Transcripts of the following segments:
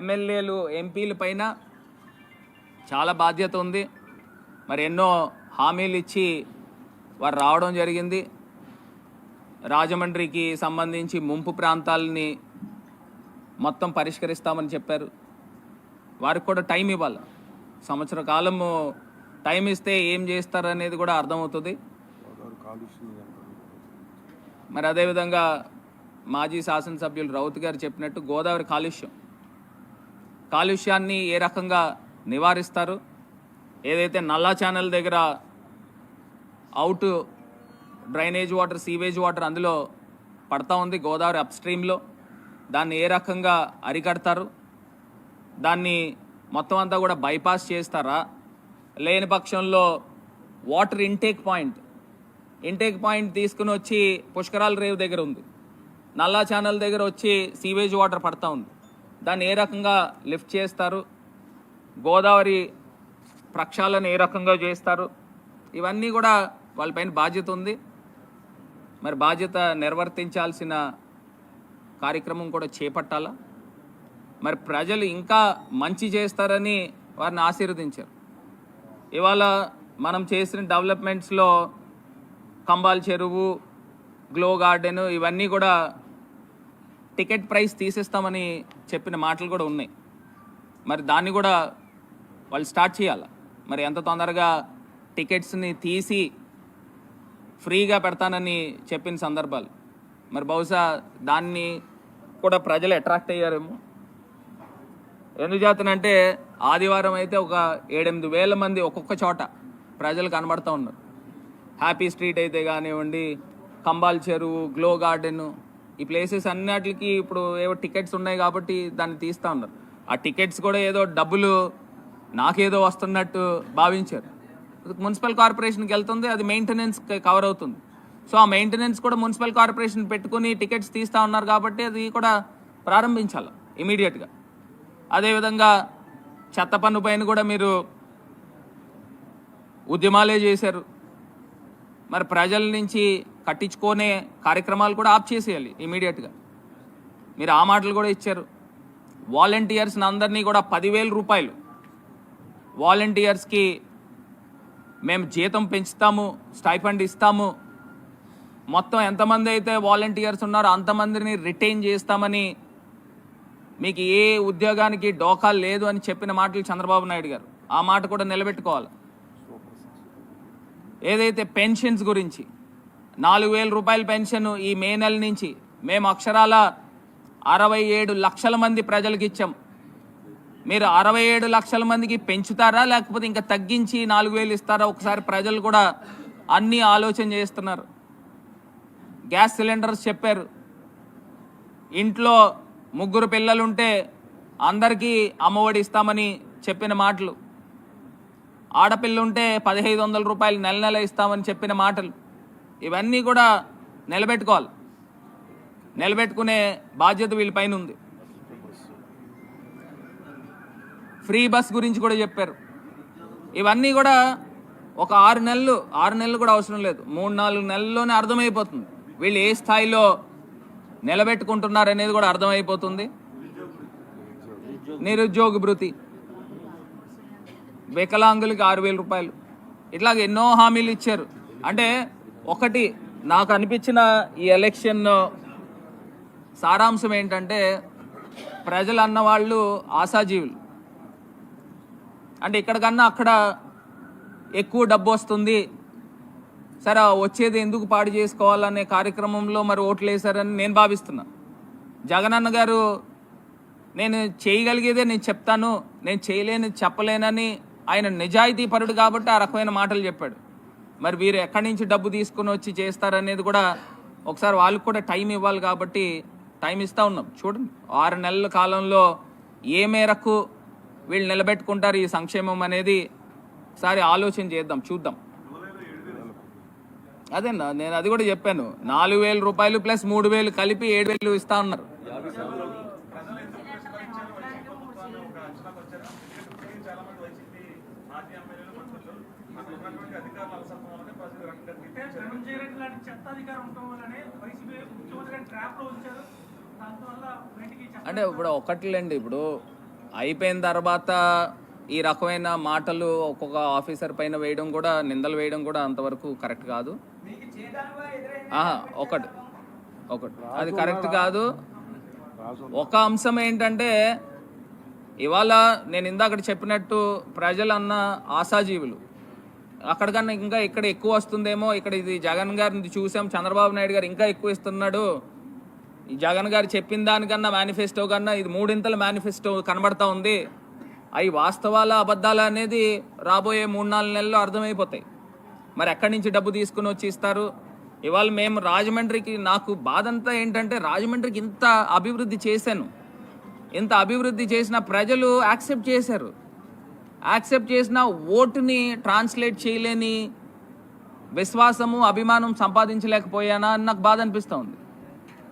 ఎమ్మెల్యేలు ఎంపీల పైన చాలా బాధ్యత ఉంది. మరి ఎన్నో హామీలు ఇచ్చి వారు రావడం జరిగింది. రాజమండ్రికి సంబంధించి ముంపు ప్రాంతాలని మొత్తం పరిష్కరిస్తామని చెప్పారు. వారికి కూడా టైం ఇవ్వాలి. సంవత్సర కాలము టైం ఇస్తే ఏం చేస్తారనేది కూడా అర్థమవుతుంది. మరి అదేవిధంగా మాజీ శాసనసభ్యులు రౌత్ గారు చెప్పినట్టు గోదావరి కాలుష్యాన్ని ఏ రకంగా నివారిస్తారు, ఏదైతే నల్లా ఛానల్ దగ్గర out drainage water, sewage water అందులో పడతా ఉంది గోదావరి అప్ స్ట్రీమ్లో, దాన్ని ఏ రకంగా అరికడతారు, దాన్ని మొత్తం అంతా కూడా బైపాస్ చేస్తారా, లేని పక్షంలో వాటర్ ఇంటేక్ పాయింట్ తీసుకుని వచ్చి పుష్కరాల రేవు దగ్గర ఉంది, నల్లా ఛానల్ దగ్గర వచ్చి సీవేజ్ వాటర్ పడతా ఉంది, దాన్ని ఏ రకంగా లిఫ్ట్ చేస్తారు, గోదావరి ప్రక్షాళన ఏ రకంగా చేస్తారు, ఇవన్నీ కూడా వాళ్ళపైన బాధ్యత ఉంది. మరి బాధ్యత నిర్వర్తించాల్సిన కార్యక్రమం కూడా చేపట్టాలా. మరి ప్రజలు ఇంకా మంచి చేస్తారని వారిని ఆశీర్వదించారు. ఇవాళ మనం చేసిన డెవలప్మెంట్స్లో కంబాల్ చెరువు, గ్లో గార్డెన్ ఇవన్నీ కూడా టికెట్ ప్రైస్ తీసేస్తామని చెప్పిన మాటలు కూడా ఉన్నాయి. మరి దాన్ని కూడా వాళ్ళు స్టార్ట్ చేయాలి. మరి ఎంత తొందరగా టికెట్స్ని తీసి ఫ్రీగా పెడతానని చెప్పిన సందర్భాలు, మరి బహుశా దాన్ని కూడా ప్రజలు అట్రాక్ట్ అయ్యారేమో. ఎందుకు చేతనంటే ఆదివారం అయితే ఒక 7-8 వేల మంది ఒక్కొక్క చోట ప్రజలు కనబడుతూ ఉన్నారు. హ్యాపీ స్ట్రీట్ అయితే కానివ్వండి, కంబాల్ చెరువు, గ్లో గార్డెన్, ఈ ప్లేసెస్ అన్నిటికి ఇప్పుడు ఏవో టికెట్స్ ఉన్నాయి కాబట్టి దాన్ని తీస్తూ ఉన్నారు. ఆ టికెట్స్ కూడా ఏదో డబ్బులు నాకేదో వస్తున్నట్టు భావించారు. మున్సిపల్ కార్పొరేషన్కి వెళ్తుంది, అది మెయింటెనెన్స్ కవర్ అవుతుంది. సో ఆ మెయింటెనెన్స్ కూడా మున్సిపల్ కార్పొరేషన్ పెట్టుకుని టికెట్స్ తీస్తూ ఉన్నారు కాబట్టి అది కూడా ప్రారంభించాలి ఇమీడియట్గా. అదేవిధంగా చెత్త పన్ను పైన కూడా మీరు ఉద్యమాలే చేశారు. మరి ప్రజల నుంచి కట్టించుకునే కార్యక్రమాలు కూడా ఆఫ్ చేసేయాలి ఇమీడియట్గా. మీరు ఆ మాటలు కూడా ఇచ్చారు. వాలంటీర్స్ని అందరినీ కూడా 10,000 రూపాయలు వాలంటీర్స్కి మేము జీతం పెంచుతాము, స్టైఫండ్ ఇస్తాము, మొత్తం ఎంతమంది అయితే వాలంటీర్స్ ఉన్నారో అంతమందిని రిటైన్ చేస్తామని, మీకు ఏ ఉద్యోగానికి డోకా లేదు అని చెప్పిన మాటలు చంద్రబాబు నాయుడు గారు. ఆ మాట కూడా నిలబెట్టుకోవాలి. ఏదైతే పెన్షన్స్ గురించి 4,000 రూపాయల పెన్షన్ ఈ మే నెల నుంచి మేము అక్షరాల 67 లక్షల మంది ప్రజలకు ఇచ్చాం. మీరు 67 లక్షల మందికి పెంచుతారా లేకపోతే ఇంకా తగ్గించి 4,000 ఇస్తారా? ఒకసారి ప్రజలు కూడా అన్నీ ఆలోచన చేస్తున్నారు. గ్యాస్ సిలిండర్స్ చెప్పారు. ఇంట్లో 3 పిల్లలుంటే అందరికీ అమ్మఒడి ఇస్తామని చెప్పిన మాటలు, ఆడపిల్లుంటే 1,500 రూపాయలు నెల ఇస్తామని చెప్పిన మాటలు, ఇవన్నీ కూడా నిలబెట్టుకోవాలి. నిలబెట్టుకునే బాధ్యత వీళ్ళపైన ఉంది. ఫ్రీ బస్ గురించి కూడా చెప్పారు. ఇవన్నీ కూడా ఒక 6 నెలలు కూడా అవసరం లేదు, 3-4 నెలల్లోనే అర్థమైపోతుంది వీళ్ళు ఏ స్థాయిలో నిలబెట్టుకుంటున్నారు అనేది కూడా అర్థమైపోతుంది. నిరుద్యోగ భృతి, వికలాంగులకి 6,000 రూపాయలు, ఇట్లాగ ఎన్నో హామీలు ఇచ్చారు. అంటే ఒకటి నాకు అనిపించిన ఈ ఎలక్షన్ సారాంశం ఏంటంటే, ప్రజలు అన్నవాళ్ళు ఆశాజీవులు. అంటే ఇక్కడికన్నా అక్కడ ఎక్కువ డబ్బు వస్తుంది, సరే వచ్చేది ఎందుకు పాడు చేసుకోవాలనే కార్యక్రమంలో మరి ఓట్లు వేశారని నేను భావిస్తున్నా. జగనన్న గారు నేను చేయగలిగేదే నేను చెప్తాను, నేను చేయలేని చెప్పలేనని ఆయన నిజాయితీ పరుడు కాబట్టి ఆ రకమైన మాటలు చెప్పాడు. మరి వీరు ఎక్కడి నుంచి డబ్బు తీసుకుని వచ్చి చేస్తారనేది కూడా ఒకసారి వాళ్ళకు కూడా టైం ఇవ్వాలి కాబట్టి టైం ఇస్తూ ఉన్నాం. చూడండి 6 నెలల కాలంలో ఏ మేరకు వీళ్ళు నిలబెట్టుకుంటారు ఈ సంక్షేమం అనేది ఒకసారి ఆలోచన చేద్దాం, చూద్దాం. అదేనా నేను అది కూడా చెప్పాను, 4,000 రూపాయలు ప్లస్ 3,000 కలిపి 7,000 ఇస్తా ఉన్నారు. అంటే ఇప్పుడు ఒకటిలేండి, ఇప్పుడు అయిపోయిన తర్వాత ఈ రకమైన మాటలు ఒక్కొక్క ఆఫీసర్ పైన వేయడం కూడా, నిందలు వేయడం కూడా అంతవరకు కరెక్ట్ కాదు. ఒకటి అది కరెక్ట్ కాదు. ఒక అంశం ఏంటంటే, ఇవాళ నేను ఇందాక చెప్పినట్టు ప్రజలన్న ఆశాజీవులు, అక్కడికన్నా ఇంకా ఇక్కడ ఎక్కువ వస్తుందేమో, ఇక్కడ ఇది జగన్ గారిని చూసాం, చంద్రబాబు నాయుడు గారు ఇంకా ఎక్కువ ఇస్తున్నాడు, ఈ జగన్ గారు చెప్పిన దానికన్నా మేనిఫెస్టో కన్నా ఇది 3 మేనిఫెస్టో కనబడతా ఉంది, అవి వాస్తవాల అబద్ధాలు అనేది రాబోయే 3-4 నెలల్లో అర్థమైపోతాయి. మరి ఎక్కడి నుంచి డబ్బు తీసుకుని వచ్చి ఇస్తారు? ఇవాళ మేము రాజమండ్రికి, నాకు బాధ అంతా ఏంటంటే, రాజమండ్రికి ఇంత అభివృద్ధి చేశాను, ఇంత అభివృద్ధి చేసిన ప్రజలు యాక్సెప్ట్ చేశారు. యాక్సెప్ట్ చేసిన ఓటుని ట్రాన్స్లేట్ చేయలేని విశ్వాసము, అభిమానం సంపాదించలేకపోయానా అని నాకు బాధ అనిపిస్తూ ఉంది.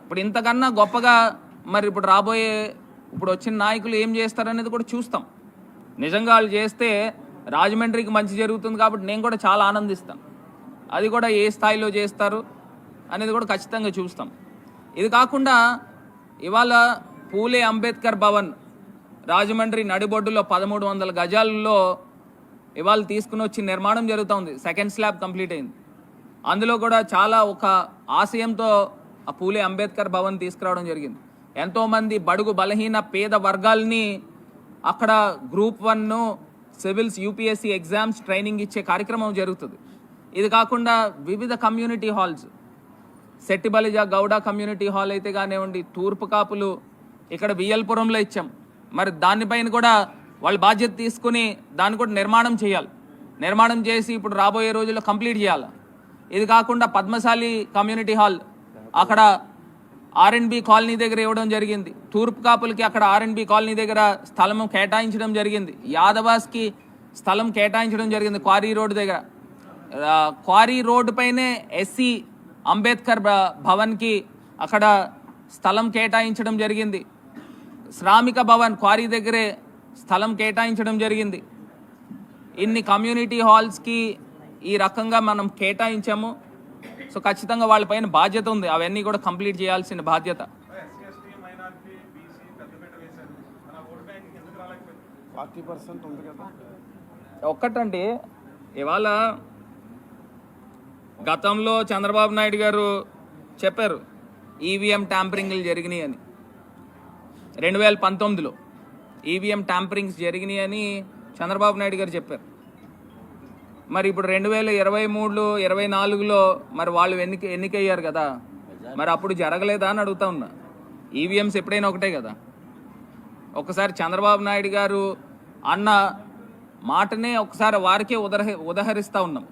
ఇప్పుడు ఇంతకన్నా గొప్పగా మరి ఇప్పుడు రాబోయే, ఇప్పుడు వచ్చిన నాయకులు ఏం చేస్తారనేది కూడా చూస్తాం. నిజంగా వాళ్ళు చేస్తే రాజమండ్రికి మంచి జరుగుతుంది కాబట్టి నేను కూడా చాలా ఆనందిస్తాను. అది కూడా ఏ స్థాయిలో చేస్తారు అనేది కూడా ఖచ్చితంగా చూస్తాం. ఇది కాకుండా ఇవాళ పూలే అంబేద్కర్ భవన్ రాజమండ్రి నడిబొడ్డులో 1300 గజాలలో ఇవాళ తీసుకుని వచ్చి నిర్మాణం జరుగుతుంది. సెకండ్ స్లాబ్ కంప్లీట్ అయింది. అందులో కూడా చాలా ఒక ఆశయంతో ఆ పూలే అంబేద్కర్ భవన్ తీసుకురావడం జరిగింది. ఎంతోమంది బడుగు బలహీన పేద వర్గాల్ని అక్కడ group 1 civils UPSC exams training ఇచ్చే కార్యక్రమం జరుగుతుంది. ఇది కాకుండా వివిధ community halls, Settibalija Gowda community hall అయితే కానివ్వండి, తూర్పు కాపులు ఇక్కడ విఎల్పురంలో ఇచ్చాం. మరి దానిపైన కూడా వాళ్ళు బాధ్యత తీసుకుని దాన్ని కూడా నిర్మాణం చేయాలి. నిర్మాణం చేసి ఇప్పుడు రాబోయే రోజుల్లో కంప్లీట్ చేయాలి. ఇది కాకుండా పద్మశాలి కమ్యూనిటీ హాల్ అక్కడ ఆర్ఎండ్బి కాలనీ దగ్గర ఇవ్వడం జరిగింది. తూర్పు కాపులకి అక్కడ ఆర్ఎండ్బి కాలనీ దగ్గర స్థలం కేటాయించడం జరిగింది. యాదవాస్కి స్థలం కేటాయించడం జరిగింది క్వారీ రోడ్ దగ్గర. క్వారీ రోడ్డు పైనే ఎస్సీ అంబేద్కర్ భవన్కి అక్కడ స్థలం కేటాయించడం జరిగింది. శ్రామిక భవన్ క్వారీ దగ్గరే స్థలం కేటాయించడం జరిగింది. ఇన్ని కమ్యూనిటీ హాల్స్కి ఈ రకంగా మనం కేటాయించాము. సో ఖచ్చితంగా వాళ్ళపైన బాధ్యత ఉంది, అవన్నీ కూడా కంప్లీట్ చేయాల్సిన బాధ్యత. ఒక్కటండి, ఇవాళ గతంలో చంద్రబాబు నాయుడు గారు చెప్పారు ఈవీఎం ట్యాంపరింగ్లు జరిగినాయి అని. 2019లో ఈవీఎం ట్యాంపరింగ్స్ జరిగినాయి అని చంద్రబాబు నాయుడు గారు చెప్పారు. మరి ఇప్పుడు 2023లో 24లో మరి వాళ్ళు ఎన్నికయ్యారు కదా, మరి అప్పుడు జరగలేదా అని అడుగుతా ఉన్నా. ఈవీఎంస్ ఎప్పుడైనా ఒకటే కదా. ఒకసారి చంద్రబాబు నాయుడు గారు అన్న మాటనే ఒకసారి వారికే ఉదహరిస్తూ ఉన్నాం.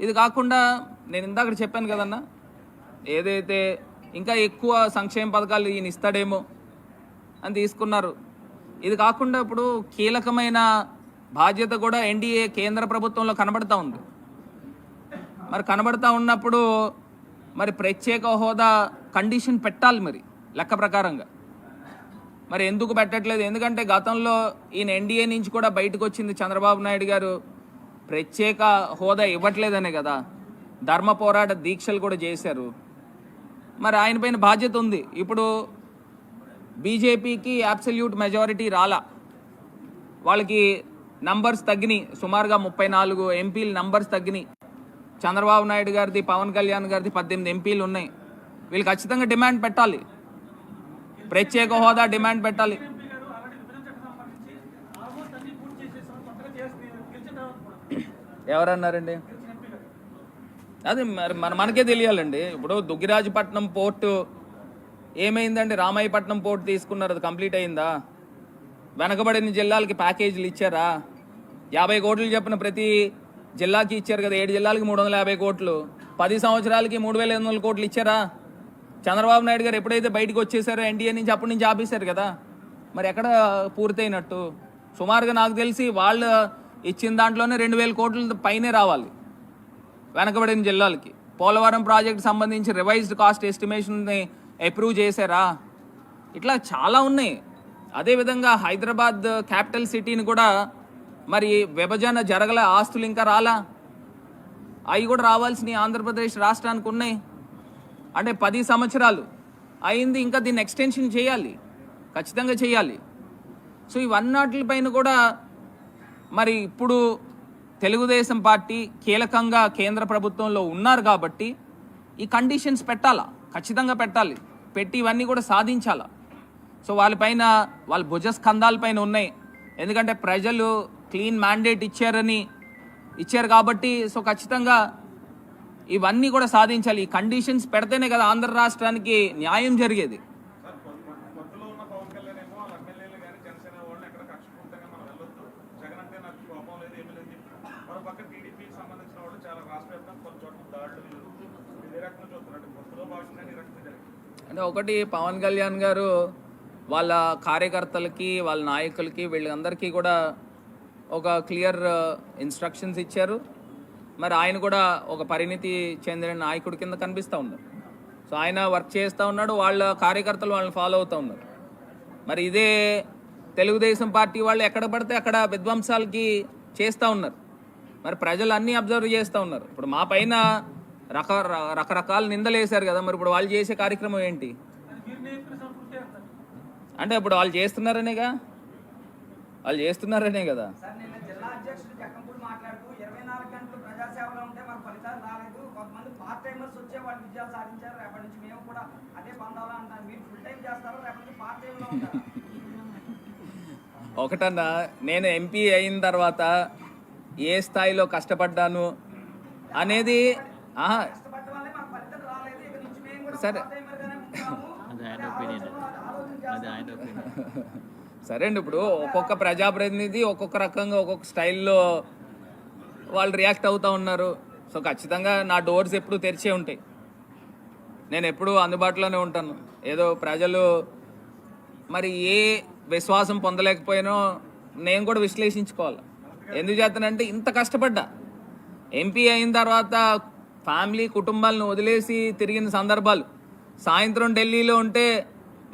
ఇది కాకుండా నేను ఇందాక చెప్పాను కదన్నా, ఏదైతే ఇంకా ఎక్కువ సంక్షేమ పథకాలు ఈయన ఇస్తాడేమో అని తీసుకున్నారు. ఇది కాకుండా ఇప్పుడు కీలకమైన బాధ్యత కూడా ఎన్డీఏ కేంద్ర ప్రభుత్వంలో కనబడతా ఉంది. మరి కనబడతా ఉన్నప్పుడు మరి ప్రత్యేక హోదా కండిషన్ పెట్టాలి మరి లెక్క ప్రకారంగా. మరి ఎందుకు పెట్టట్లేదు? ఎందుకంటే గతంలో ఈయన ఎన్డీఏ నుంచి కూడా బయటకు వచ్చింది చంద్రబాబు నాయుడు గారు ప్రత్యేక హోదా ఇవ్వట్లేదనే కదా. ధర్మ పోరాట దీక్షలు కూడా చేశారు. మరి ఆయన పైన బాధ్యత ఉంది. ఇప్పుడు బీజేపీకి అబ్సల్యూట్ మెజారిటీ రాలా, వాళ్ళకి నంబర్స్ తగ్గినాయి. సుమారుగా 34 ఎంపీల నంబర్స్ తగ్గినాయి. చంద్రబాబు నాయుడు గారిది, పవన్ కళ్యాణ్ గారిది 18 ఎంపీలు ఉన్నాయి. వీళ్ళు ఖచ్చితంగా డిమాండ్ పెట్టాలి, ప్రత్యేక హోదా డిమాండ్ పెట్టాలి. ఎవరన్నారండి? అది మరి మనకే తెలియాలండి. ఇప్పుడు దుగ్గిరాజపట్నం పోర్టు ఏమైందండి? రామాయపట్నం పోర్టు తీసుకున్నారు, అది కంప్లీట్ అయిందా? వెనకబడిన జిల్లాలకి ప్యాకేజీలు ఇచ్చారా? 50 కోట్లు చెప్పిన ప్రతి జిల్లాకి ఇచ్చారు కదా. 7 జిల్లాలకి 350 కోట్లు, 10 సంవత్సరాలకి 3,800 కోట్లు ఇచ్చారా? చంద్రబాబు నాయుడు గారు ఎప్పుడైతే బయటకు వచ్చేసారో ఎన్డీఏ నుంచి అప్పటి నుంచి ఆపేశారు కదా. మరి ఎక్కడ పూర్తయినట్టు? సుమారుగా నాకు తెలిసి వాళ్ళు ఇచ్చిన దాంట్లోనే 2,000 కోట్ల పైనే రావాలి వెనకబడిన జిల్లాలకి. పోలవరం ప్రాజెక్ట్ సంబంధించి రివైజ్డ్ కాస్ట్ ఎస్టిమేషన్ని అప్రూవ్ చేశారా? ఇట్లా చాలా ఉన్నాయి. అదేవిధంగా హైదరాబాద్ క్యాపిటల్ సిటీని కూడా మరి విభజన జరగల, ఆస్తులు ఇంకా రాలా, అవి కూడా రావాల్సినవి ఆంధ్రప్రదేశ్ రాష్ట్రానికి ఉన్నాయి. అంటే 10 సంవత్సరాలు అయింది, ఇంకా దీన్ని ఎక్స్టెన్షన్ చేయాలి, ఖచ్చితంగా చేయాలి. సో ఇవన్నిటిపైన కూడా మరి ఇప్పుడు తెలుగుదేశం పార్టీ కీలకంగా కేంద్ర ప్రభుత్వంలో ఉన్నారు కాబట్టి ఈ కండిషన్స్ పెట్టాలా, ఖచ్చితంగా పెట్టాలి, పెట్టి ఇవన్నీ కూడా సాధించాలా. సో వాళ్ళపైన వాళ్ళ భుజస్కంధాలపైన ఉన్నాయి. ఎందుకంటే ప్రజలు క్లీన్ మ్యాండేట్ ఇచ్చారు కాబట్టి సో ఖచ్చితంగా ఇవన్నీ కూడా సాధించాలి. ఈ కండిషన్స్ పెడితేనే కదా ఆంధ్ర రాష్ట్రానికి న్యాయం జరిగేది. అంటే ఒకటి పవన్ కళ్యాణ్ గారు వాళ్ళ కార్యకర్తలకి వాళ్ళ నాయకులకి వీళ్ళందరికీ కూడా ఒక క్లియర్ ఇన్స్ట్రక్షన్స్ ఇచ్చారు. మరి ఆయన కూడా ఒక పరిణితి చెందిన నాయకుడి కింద కనిపిస్తూ ఉన్నారు. సో ఆయన వర్క్ చేస్తూ ఉన్నాడు, వాళ్ళ కార్యకర్తలు వాళ్ళని ఫాలో అవుతూ ఉన్నారు. మరి ఇదే తెలుగుదేశం పార్టీ వాళ్ళు ఎక్కడ పడితే అక్కడ విధ్వంసాలకి చేస్తూ ఉన్నారు. మరి ప్రజలు అన్నీ అబ్జర్వ్ చేస్తూ ఉన్నారు. ఇప్పుడు మా పైన రకరకాల నిందలు వేశారు కదా, మరి ఇప్పుడు వాళ్ళు చేసే కార్యక్రమం ఏంటి అంటే ఇప్పుడు వాళ్ళు చేస్తున్నారనే కదా. ఒకటన్నా, నేను ఎంపీ అయిన తర్వాత ఏ స్థాయిలో కష్టపడ్డాను అనేది సరే సరే అండి. ఇప్పుడు ఒక్కొక్క ప్రజాప్రతినిధి ఒక్కొక్క రకంగా ఒక్కొక్క స్టైల్లో వాళ్ళు రియాక్ట్ అవుతూ ఉన్నారు. సో ఖచ్చితంగా నా డోర్స్ ఎప్పుడు తెరిచే ఉంటాయి, నేను ఎప్పుడూ అందుబాటులోనే ఉంటాను. ఏదో ప్రజలు మరి ఏ విశ్వాసం పొందలేకపోయినో నేను కూడా విశ్లేషించుకోవాలి. ఎందుకు చేస్తానంటే ఇంత కష్టపడ్డా, ఎంపీ అయిన తర్వాత ఫ్యామిలీ కుటుంబాలను వదిలేసి తిరిగిన సందర్భాలు, సాయంత్రం ఢిల్లీలో ఉంటే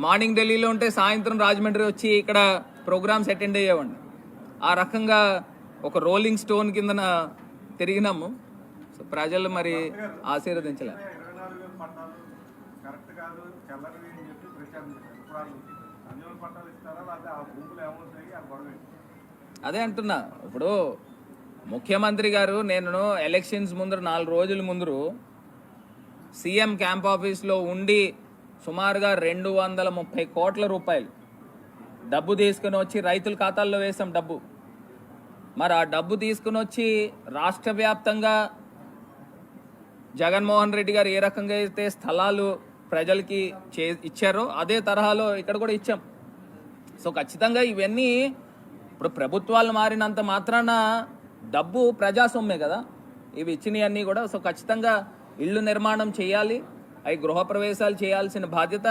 మార్నింగ్ ఢిల్లీలో ఉంటే సాయంత్రం రాజమండ్రి వచ్చి ఇక్కడ ప్రోగ్రామ్స్ అటెండ్ అయ్యేవాడిని. ఆ రకంగా ఒక రోలింగ్ స్టోన్ కిందన తిరిగినాము. సో ప్రజలు మరి ఆశీర్వదించలే. అదే అంటున్నా. ఇప్పుడు ముఖ్యమంత్రి గారు నేను ఎలక్షన్స్ ముందర 4 రోజుల ముందరు సీఎం క్యాంప్ ఆఫీస్లో ఉండి సుమారుగా 230 కోట్ల రూపాయలు డబ్బు తీసుకుని వచ్చి రైతుల ఖాతాల్లో వేసాం డబ్బు. మరి ఆ డబ్బు తీసుకుని వచ్చి రాష్ట్ర వ్యాప్తంగా జగన్మోహన్ రెడ్డి గారు ఏ రకంగా అయితే స్థలాలు ప్రజలకి ఇచ్చారో అదే తరహాలో ఇక్కడ కూడా ఇచ్చాం. సో ఖచ్చితంగా ఇవన్నీ ఇప్పుడు ప్రభుత్వాలు మారినంత మాత్రాన డబ్బు ప్రజాసొమ్మే కదా ఇవి ఇచ్చినవన్నీ కూడా. సో ఖచ్చితంగా ఇళ్ళు నిర్మాణం చేయాలి, అవి గృహప్రవేశాలు చేయాల్సిన బాధ్యత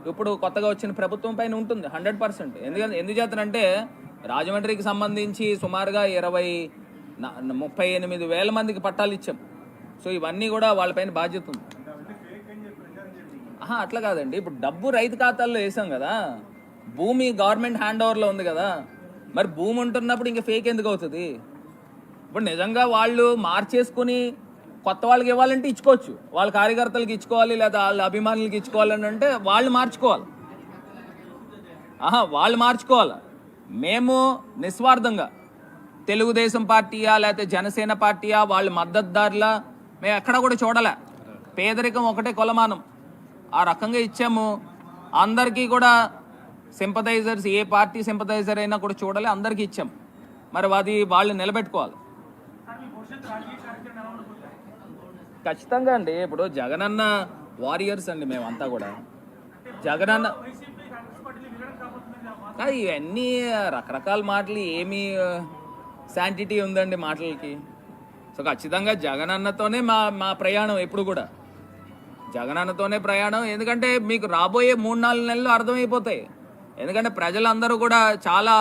ఇప్పుడు కొత్తగా వచ్చిన ప్రభుత్వం పైన ఉంటుంది 100%. ఎందుకు చేతనంటే రాజమండ్రికి సంబంధించి సుమారుగా 38,000 మందికి పట్టాలు ఇచ్చాం. సో ఇవన్నీ కూడా వాళ్ళపైన బాధ్యత ఉంది. అట్లా కాదండి, ఇప్పుడు డబ్బు రైతు ఖాతాల్లో వేసాం కదా, భూమి గవర్నమెంట్ హ్యాండ్ ఓవర్లో ఉంది కదా, మరి భూమి ఉంటున్నప్పుడు ఇంకా ఫేక్ ఎందుకు అవుతుంది? ఇప్పుడు నిజంగా వాళ్ళు మార్చేసుకుని కొత్త వాళ్ళకి ఇవ్వాలంటే ఇచ్చుకోవచ్చు, వాళ్ళ కార్యకర్తలకు ఇచ్చుకోవాలి లేదా వాళ్ళ అభిమానులకి ఇచ్చుకోవాలని అంటే వాళ్ళు మార్చుకోవాలి. వాళ్ళు మార్చుకోవాలి. మేము నిస్వార్థంగా తెలుగుదేశం పార్టీయా లేకపోతే జనసేన పార్టీయా వాళ్ళ మద్దతుదారులా మేము ఎక్కడ కూడా చూడలే. పేదరికం ఒకటే కొలమానం, ఆ రకంగా ఇచ్చాము. అందరికీ కూడా సింపథైజర్స్, ఏ పార్టీ సింపథైజర్ అయినా కూడా చూడాలి, అందరికీ ఇచ్చాం. మరి అది వాళ్ళు నిలబెట్టుకోవాలి ఖచ్చితంగా అండి. ఇప్పుడు జగనన్న వారియర్స్ అండి మేమంతా కూడా. జగనన్న ఇవన్నీ రకరకాల మాటలు, ఏమీ శాంటిటీ ఉందండి మాటలకి. సో ఖచ్చితంగా జగనన్నతోనే మా ప్రయాణం ఎప్పుడు కూడా, జగనన్నతోనే ప్రయాణం. ఎందుకంటే మీకు రాబోయే 3-4 నెలలు అర్థమైపోతాయి. ఎందుకంటే ప్రజలందరూ కూడా చాలా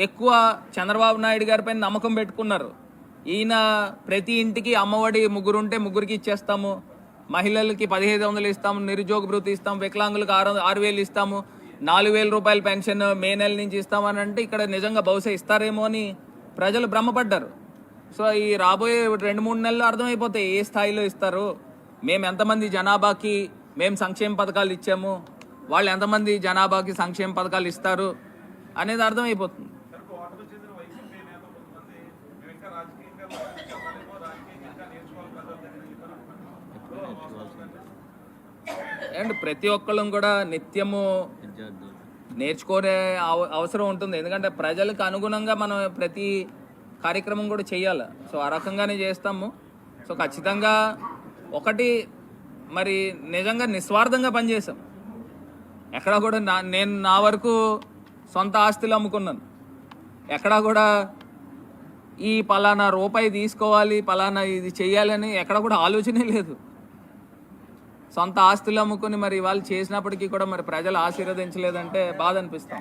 ఎక్కువ చంద్రబాబు నాయుడు గారి పైన నమ్మకం పెట్టుకున్నారు. ఈయన ప్రతి ఇంటికి అమ్మఒడి 3 ఉంటే 3కి ఇచ్చేస్తాము, మహిళలకి 1,500 ఇస్తాము, నిరుద్యోగ భృతి ఇస్తాము, వికలాంగులకు 6,000 ఇస్తాము, 4,000 రూపాయల పెన్షన్ మే నెల నుంచి ఇస్తామని అంటే ఇక్కడ నిజంగా బహుశా ఇస్తారేమో అని ప్రజలు భ్రమపడ్డారు. సో ఈ రాబోయే 2-3 నెలలు అర్థమైపోతాయి ఏ స్థాయిలో ఇస్తారు, మేము ఎంతమంది జనాభాకి మేము సంక్షేమ పథకాలు ఇచ్చాము, వాళ్ళు ఎంతమంది జనాభాకి సంక్షేమ పథకాలు ఇస్తారు. అనేది అర్థమైపోతుంది. అండ్ ప్రతి ఒక్కళ్ళం కూడా నిత్యము నేర్చుకునే అవసరం ఉంటుంది. ఎందుకంటే ప్రజలకు అనుగుణంగా మనం ప్రతి కార్యక్రమం కూడా చేయాలి. సో ఆ రకంగానే చేస్తాము. సో ఖచ్చితంగా ఒకటి మరి నిజంగా నిస్వార్థంగా పనిచేసాం. ఎక్కడా కూడా నేను నా వరకు సొంత ఆస్తులు అమ్ముకున్నాను. ఎక్కడా కూడా ఈ పలానా రూపాయి తీసుకోవాలి, పలానా ఇది చెయ్యాలని ఎక్కడ కూడా ఆలోచనే లేదు. సొంత ఆస్తులు అమ్ముకుని మరి వాళ్ళు చేసినప్పటికీ కూడా మరి ప్రజలు ఆశీర్వదించలేదంటే బాధ అనిపిస్తాం.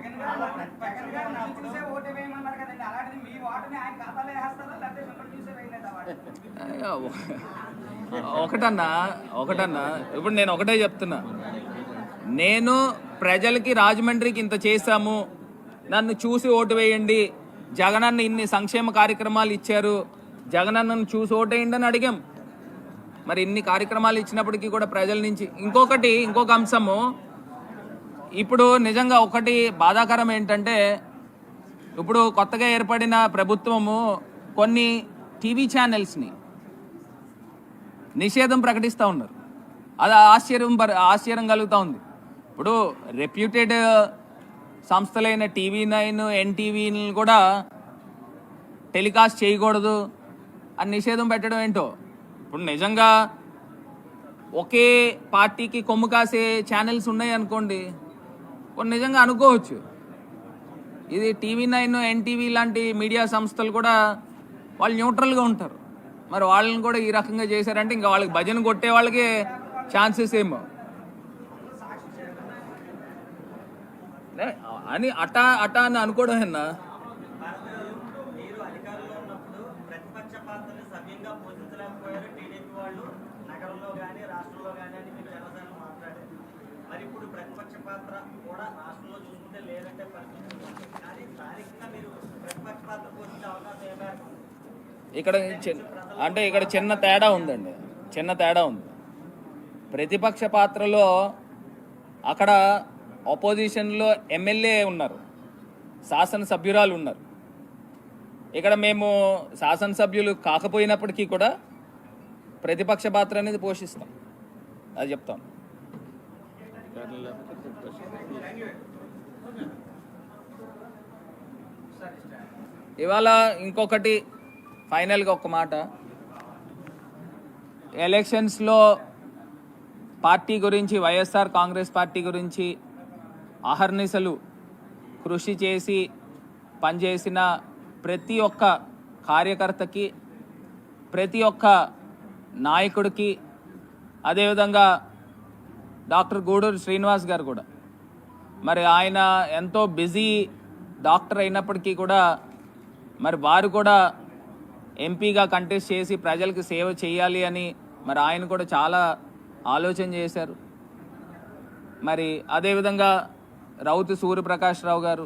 ఒకటన్నా ఇప్పుడు నేను ఒకటే చెప్తున్నా, నేను ప్రజలకి రాజమండ్రికి ఇంత చేశాము, నన్ను చూసి ఓటు వేయండి, జగనన్న ఇన్ని సంక్షేమ కార్యక్రమాలు ఇచ్చారు, జగనన్నను చూసి ఓటేయండి అని అడిగాం. మరి ఇన్ని కార్యక్రమాలు ఇచ్చినప్పటికీ కూడా ప్రజల నుంచి ఇంకొక అంశము, ఇప్పుడు నిజంగా ఒకటి బాధాకరం ఏంటంటే, ఇప్పుడు కొత్తగా ఏర్పడిన ప్రభుత్వము కొన్ని టీవీ ఛానల్స్ని నిషేధం ప్రకటిస్తూ ఉన్నారు. అది ఆశ్చర్యం కలుగుతూ ఉంది. ఇప్పుడు రెప్యూటెడ్ సంస్థలైన TV9, NTVని కూడా టెలికాస్ట్ చేయకూడదు అని నిషేధం పెట్టడం ఏంటో. ఇప్పుడు నిజంగా ఒకే పార్టీకి కొమ్ము కాసే ఛానల్స్ ఉన్నాయి అనుకోండి, కొన్ని నిజంగా అనుకోవచ్చు. ఇది TV9, NTV లాంటి మీడియా సంస్థలు కూడా వాళ్ళు న్యూట్రల్గా ఉంటారు. మరి వాళ్ళని కూడా ఈ రకంగా చేశారంటే ఇంకా వాళ్ళకి భజన కొట్టే వాళ్ళకి ఛాన్సెస్ ఏమో అని అటా అని అనుకోవడం ఏనా? ఇక్కడ చిన్న తేడా ఉందండి. ప్రతిపక్ష పాత్రలో అక్కడ ఆపోజిషన్లో ఎమ్మెల్యే ఉన్నారు, శాసనసభ్యురాలు ఉన్నారు. ఇక్కడ మేము శాసనసభ్యులు కాకపోయినప్పటికీ కూడా ప్రతిపక్ష పాత్ర అనేది పోషిస్తాం. అది చెప్తాం. ఇవాళ ఇంకొకటి ఫైనల్గా ఒక మాట, ఎలక్షన్స్లో పార్టీ గురించి, వైఎస్ఆర్ కాంగ్రెస్ పార్టీ గురించి అహర్నిశలు కృషి చేసి పనిచేసిన ప్రతి ఒక్క కార్యకర్తకి, ప్రతి ఒక్క నాయకుడికి, అదేవిధంగా డాక్టర్ గూడూరు శ్రీనివాస్ గారు కూడా, మరి ఆయన ఎంతో బిజీ డాక్టర్ అయినప్పటికీ కూడా మరి వారు కూడా ఎంపీగా కంటెస్ట్ చేసి ప్రజలకు సేవ చేయాలి అని మరి ఆయన కూడా చాలా ఆలోచన చేశారు. మరి అదేవిధంగా రౌతు సూర్యప్రకాష్ రావు గారు,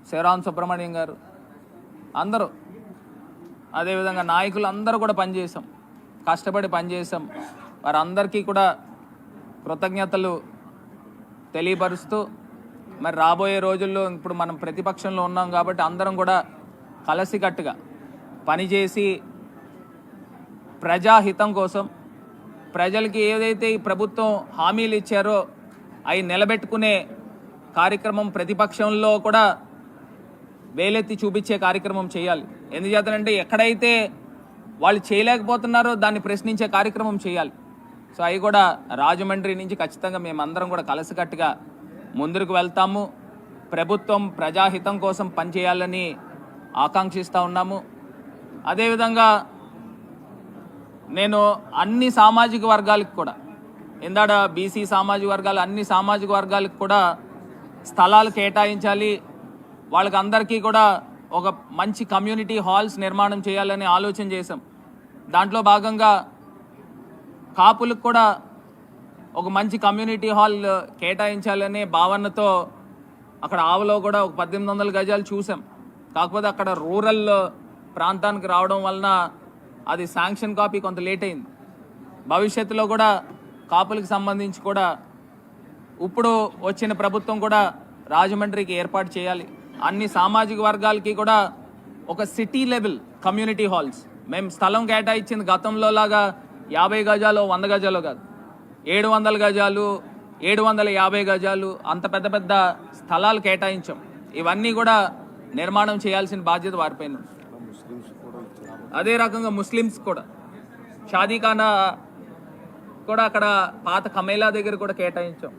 శివరాం సుబ్రహ్మణ్యం గారు, అందరూ, అదేవిధంగా నాయకులు అందరూ కూడా పనిచేసాం, కష్టపడి పనిచేసాం. వారందరికీ కూడా కృతజ్ఞతలు తెలియపరుస్తూ మరి రాబోయే రోజుల్లో ఇప్పుడు మనం ప్రతిపక్షంలో ఉన్నాం కాబట్టి అందరం కూడా కలిసికట్టుగా పనిచేసి ప్రజాహితం కోసం, ప్రజలకి ఏదైతే ఈ ప్రభుత్వం హామీలు ఇచ్చారో అవి నిలబెట్టుకునే కార్యక్రమం ప్రతిపక్షంలో కూడా వేలెత్తి చూపించే కార్యక్రమం చేయాలి. ఎందుచేతనంటే ఎక్కడైతే వాళ్ళు చేయలేకపోతున్నారో దాన్ని ప్రశ్నించే కార్యక్రమం చేయాలి. సో అవి కూడా రాజమండ్రి నుంచి ఖచ్చితంగా మేమందరం కూడా కలిసికట్టుగా ముందుకు వెళ్తాము. ప్రభుత్వం ప్రజాహితం కోసం పనిచేయాలని ఆకాంక్షిస్తూ ఉన్నాము. అదేవిధంగా నేను అన్ని సామాజిక వర్గాలకు కూడా, ఇందాడ బీసీ సామాజిక వర్గాలు, అన్ని సామాజిక వర్గాలకు కూడా స్థలాలు కేటాయించాలి, వాళ్ళకి అందరికీ కూడా ఒక మంచి కమ్యూనిటీ హాల్స్ నిర్మాణం చేయాలని ఆలోచన చేశాం. దాంట్లో భాగంగా కాపులకు కూడా ఒక మంచి కమ్యూనిటీ హాల్ కేటాయించాలనే భావనతో అక్కడ ఆవులో కూడా ఒక 1800 గజాలు చూసాం. కాకపోతే అక్కడ రూరల్ ప్రాంతానికి రావడం వలన అది శాంక్షన్ కాపీ కొంత లేట్ అయింది. భవిష్యత్తులో కూడా కాపులకు సంబంధించి కూడా ఇప్పుడు వచ్చిన ప్రభుత్వం కూడా రాజమండ్రికి ఏర్పాటు చేయాలి. అన్ని సామాజిక వర్గాలకి కూడా ఒక సిటీ లెవెల్ కమ్యూనిటీ హాల్స్ మేము స్థలం కేటాయించింది గతంలో లాగా 50 గజాలు 100 గజాలు కాదు, 700 గజాలు 750 గజాలు అంత పెద్ద పెద్ద స్థలాలు కేటాయించాం. ఇవన్నీ కూడా నిర్మాణం చేయాల్సిన బాధ్యత వారిపైన. అదే రకంగా ముస్లిమ్స్ కూడా షాదీఖానా కూడా అక్కడ పాత కమేలా దగ్గర కూడా కేటాయించాం.